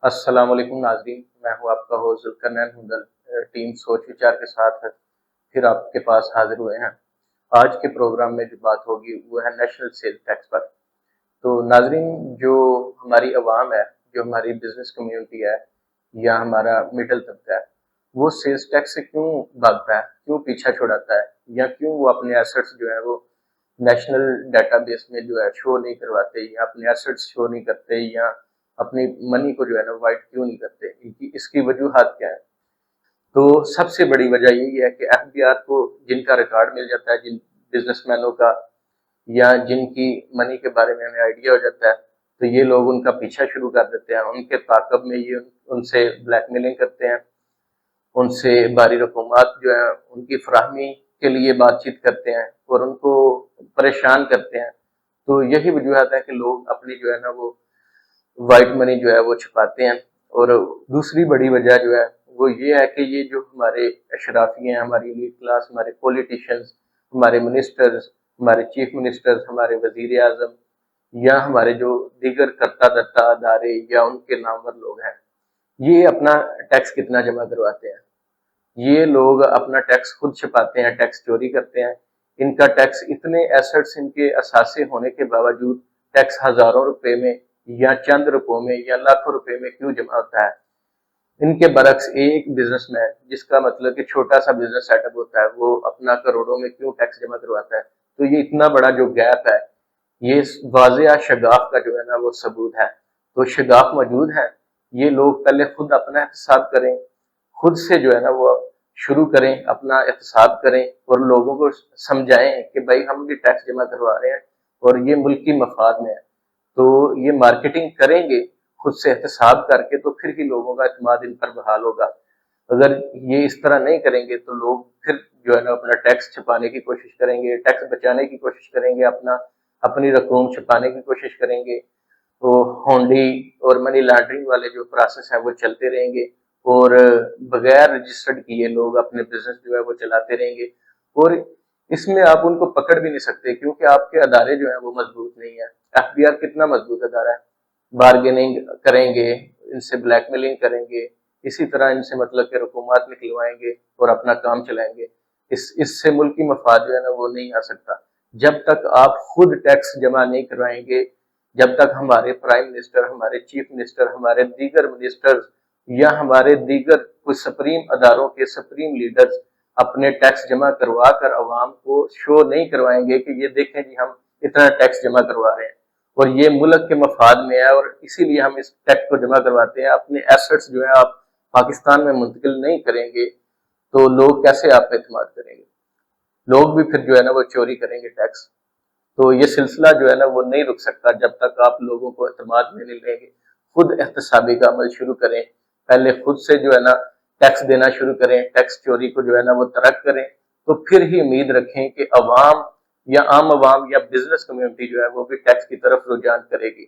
अस्सलाम वालेकुम नाजरीन, मैं हूँ आपका होस्ट जुल्करनैन हुंदल। टीम सोच विचार के साथ फिर आपके पास हाजिर हुए हैं। आज के प्रोग्राम में जो बात होगी वो है नेशनल सेल टैक्स पर। तो नाजरीन, जो हमारी आवाम है, जो हमारी बिजनेस कम्युनिटी है या हमारा मिडिल तबका है, वो सेल्स टैक्स से क्यों भागता है, क्यों पीछा छुड़ाता है, या क्यों वो अपने एसेट्स जो है वो नेशनल डेटाबेस में जो है शो नहीं करवाते, या अपने एसेट्स शो नहीं करते, या अपनी मनी को जो है ना वाइट क्यों नहीं करते। इनकी इसकी वजूहत क्या है? तो सबसे बड़ी वजह यही है कि एफबीआर को जिनका रिकॉर्ड मिल जाता है, जिन बिजनेसमैनों का या जिनकी मनी के बारे में हमें आइडिया हो जाता है, तो ये लोग उनका पीछा शुरू कर देते हैं। उनके ताकब में ये उनसे ब्लैकमेलिंग करते हैं, उनसे बारी रकूमात जो है उनकी फराहमी के लिए बातचीत करते हैं और उनको परेशान करते हैं। तो यही वजूहत है कि लोग अपनी जो है ना वो व्हाइट मनी जो है वो छुपाते हैं। और दूसरी बड़ी वजह जो है वो ये है कि ये जो हमारे अशराफी हैं, हमारी एलीट क्लास, हमारे पॉलिटिशियंस, हमारे मिनिस्टर्स, हमारे चीफ मिनिस्टर्स, हमारे वजीर आजम, या हमारे जो दीगर कर्ता धर्ता अदारे या उनके नामवर लोग हैं, ये अपना टैक्स कितना जमा करवाते हैं? ये लोग अपना टैक्स खुद छुपाते हैं, टैक्स चोरी करते हैं। इनका टैक्स इतने एसेट्स इनके असासे होने के बावजूद टैक्स हजारों रुपए में या चंद रुपयों में या लाखों रुपए में क्यों जमा होता है? इनके बरक्स एक बिजनेसमैन जिसका मतलब कि छोटा सा बिजनेस सेटअप होता है, वो अपना करोड़ों में क्यों टैक्स जमा करवाता है? तो ये इतना बड़ा जो गैप है, ये वाजिया शगाफ का जो है ना वो सबूत है। तो शगाफ मौजूद है, ये लोग पहले खुद अपना एहतसाब करें, खुद से जो है ना वो शुरू करें, अपना एहतसाब करें और लोगों को समझाएं कि भाई हम भी टैक्स जमा करवा रहे हैं और ये मुल्क की मफाद में है। तो ये मार्केटिंग करेंगे खुद से एहतसाब करके, तो फिर ही लोगों का एतमाद इन पर बहाल होगा। अगर ये इस तरह नहीं करेंगे तो लोग फिर जो है ना अपना टैक्स छुपाने की कोशिश करेंगे, टैक्स बचाने की कोशिश करेंगे, अपनी रकूम छुपाने की कोशिश करेंगे। तो होंडी और मनी लॉन्ड्रिंग वाले जो प्रोसेस है वो चलते रहेंगे और बगैर रजिस्टर्ड किए लोग अपने बिजनेस जो है वो चलाते रहेंगे। और इसमें आप उनको पकड़ भी नहीं सकते क्योंकि आपके अदारे जो है वो मजबूत नहीं है। एफबीआर कितना मजबूत अदारा है? बार्गेनिंग करेंगे, इनसे ब्लैकमेलिंग करेंगे, इसी तरह इनसे मतलब कि रकूमात निकलवाएंगे और अपना काम चलाएंगे। इससे मुल्क की मफाद जो है ना वो नहीं आ सकता। जब तक आप खुद टैक्स जमा नहीं करवाएंगे, जब तक हमारे प्राइम मिनिस्टर, हमारे चीफ मिनिस्टर, हमारे दीगर मिनिस्टर्स या हमारे दीगर कुछ सुप्रीम अदारों के सुप्रीम लीडर्स अपने टैक्स जमा करवा कर अवाम को शो नहीं करवाएंगे कि ये देखें जी हम इतना टैक्स जमा करवा रहे हैं और ये मुल्क के मफाद में है और इसीलिए हम इस टैक्स को जमा करवाते हैं, अपने एसेट्स जो है आप पाकिस्तान में मुंतकिल नहीं करेंगे, तो लोग कैसे आप पे एतमाद करेंगे? लोग भी फिर जो है ना वो चोरी करेंगे टैक्स। तो ये सिलसिला जो है ना वो नहीं रुक सकता जब तक आप लोगों को एतमाद में नहीं लेंगे। खुद एहतसाबी का अमल शुरू करें, पहले खुद से जो है ना टैक्स देना शुरू करें, टैक्स चोरी को जो है ना वो तर्क करें, तो फिर ही उम्मीद रखें कि अवाम या आम अवाम या बिजनेस कम्युनिटी जो है वो भी टैक्स की तरफ रुझान करेगी।